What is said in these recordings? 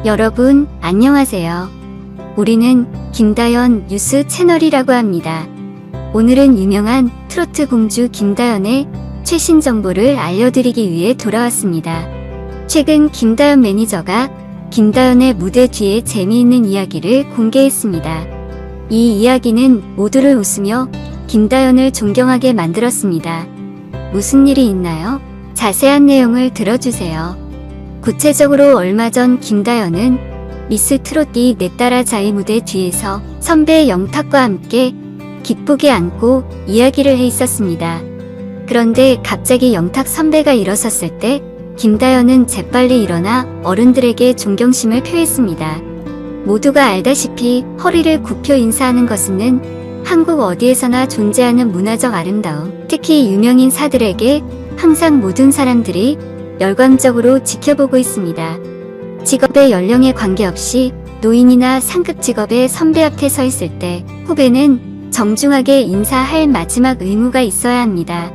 여러분, 안녕하세요. 우리는 김다연 뉴스 채널이라고 합니다. 오늘은 유명한 트로트 공주 김다연의 최신 정보를 알려드리기 위해 돌아왔습니다. 최근 김다연 매니저가 김다연의 무대 뒤에 재미있는 이야기를 공개했습니다. 이 이야기는 모두를 웃으며 김다연을 존경하게 만들었습니다. 무슨 일이 있나요? 자세한 내용을 들어주세요. 구체적으로 얼마 전 김다연은 미스 트롯2 내 딸아 자이 무대 뒤에서 선배 영탁과 함께 기쁘게 안고 이야기를 해 있었습니다. 그런데 갑자기 영탁 선배가 일어섰을 때 김다연은 재빨리 일어나 어른들에게 존경심을 표했습니다. 모두가 알다시피 허리를 굽혀 인사하는 것은 한국 어디에서나 존재하는 문화적 아름다움, 특히 유명인사들에게 항상 모든 사람들이 열광적으로 지켜보고 있습니다. 직업의 연령에 관계없이 노인이나 상급 직업의 선배 앞에 서 있을 때 후배는 정중하게 인사할 마지막 의무가 있어야 합니다.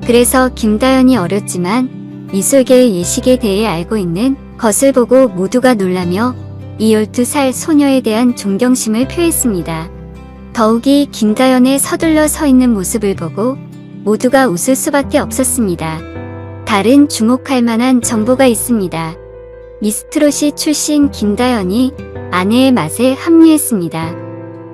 그래서 김다연이 어렸지만 미술계의 예식에 대해 알고 있는 것을 보고 모두가 놀라며 이 12살 소녀에 대한 존경심을 표했습니다. 더욱이 김다연의 서둘러 서 있는 모습을 보고 모두가 웃을 수밖에 없었습니다. 다른 주목할 만한 정보가 있습니다. 미스트롯이 출신 김다연이 아내의 맛에 합류했습니다.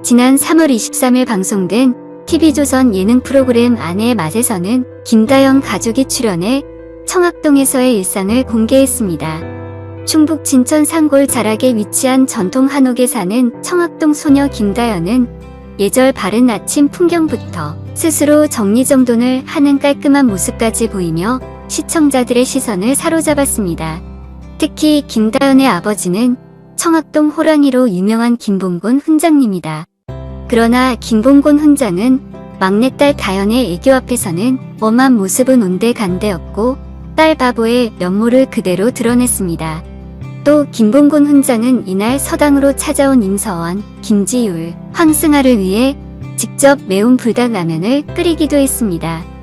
지난 3월 23일 방송된 TV조선 예능 프로그램 아내의 맛에서는 김다연 가족이 출연해 청학동에서의 일상을 공개했습니다. 충북 진천 산골 자락에 위치한 전통 한옥에 사는 청학동 소녀 김다연은 예절 바른 아침 풍경부터 스스로 정리정돈을 하는 깔끔한 모습까지 보이며 시청자들의 시선을 사로잡았습니다. 특히 김다연의 아버지는 청학동 호랑이로 유명한 김봉곤 훈장님이다. 그러나 김봉곤 훈장은 막내딸 다연의 애교 앞에서는 엄한 모습은 온데간데없고 딸 바보의 면모를 그대로 드러냈습니다. 또 김봉곤 훈장은 이날 서당으로 찾아온 임서원, 김지율, 황승아를 위해 직접 매운 불닭라면을 끓이기도 했습니다.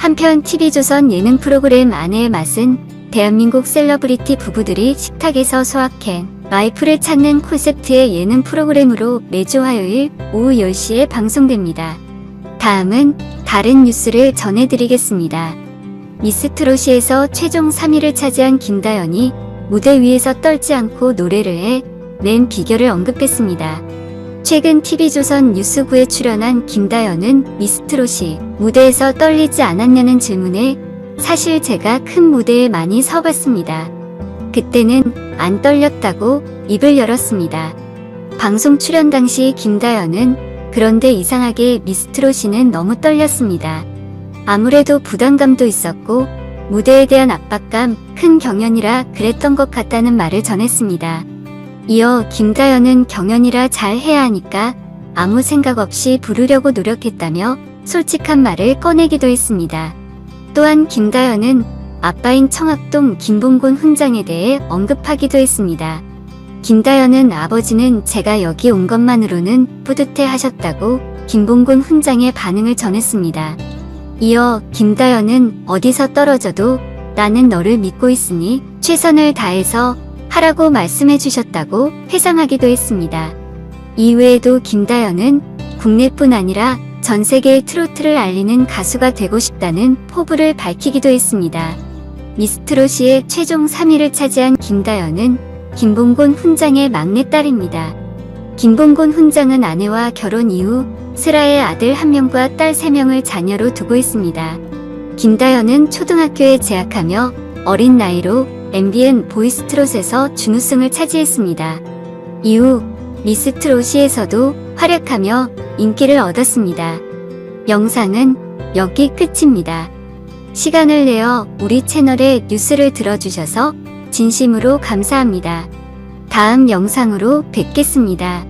한편 TV조선 예능 프로그램 아내의 맛은 대한민국 셀러브리티 부부들이 식탁에서 소확행, 와이프를 찾는 콘셉트의 예능 프로그램으로 매주 화요일 오후 10시에 방송됩니다. 다음은 다른 뉴스를 전해드리겠습니다. 미스트롯이에서 최종 3위를 차지한 김다연이 무대 위에서 떨지 않고 노래를 해낸 비결을 언급했습니다. 최근 TV조선 뉴스9에 출연한 김다연은 미스트롯이 무대에서 떨리지 않았냐는 질문에 사실 제가 큰 무대에 많이 서봤습니다. 그때는 안 떨렸다고 입을 열었습니다. 방송 출연 당시 김다연은 그런데 이상하게 미스트롯이는 너무 떨렸습니다. 아무래도 부담감도 있었고 무대에 대한 압박감, 큰 경연이라 그랬던 것 같다는 말을 전했습니다. 이어 김다연은 경연이라 잘 해야 하니까 아무 생각 없이 부르려고 노력했다며 솔직한 말을 꺼내기도 했습니다. 또한 김다연은 아빠인 청학동 김봉곤 훈장에 대해 언급하기도 했습니다. 김다연은 아버지는 제가 여기 온 것만으로는 뿌듯해 하셨다고 김봉곤 훈장의 반응을 전했습니다. 이어 김다연은 어디서 떨어져도 나는 너를 믿고 있으니 최선을 다해서 하라고 말씀해 주셨다고 회상하기도 했습니다. 이외에도 김다연은 국내뿐 아니라 전 세계의 트로트를 알리는 가수가 되고 싶다는 포부를 밝히기도 했습니다. 미스트롯이의 최종 3위를 차지한 김다연은 김봉곤 훈장의 막내딸입니다. 김봉곤 훈장은 아내와 결혼 이후 슬아의 아들 1명과 딸 3명을 자녀로 두고 있습니다. 김다연은 초등학교에 재학하며 어린 나이로 MBN 보이스트롯에서 준우승을 차지했습니다. 이후 미스트롯이에서도 활약하며 인기를 얻었습니다. 영상은 여기 끝입니다. 시간을 내어 우리 채널의 뉴스를 들어주셔서 진심으로 감사합니다. 다음 영상으로 뵙겠습니다.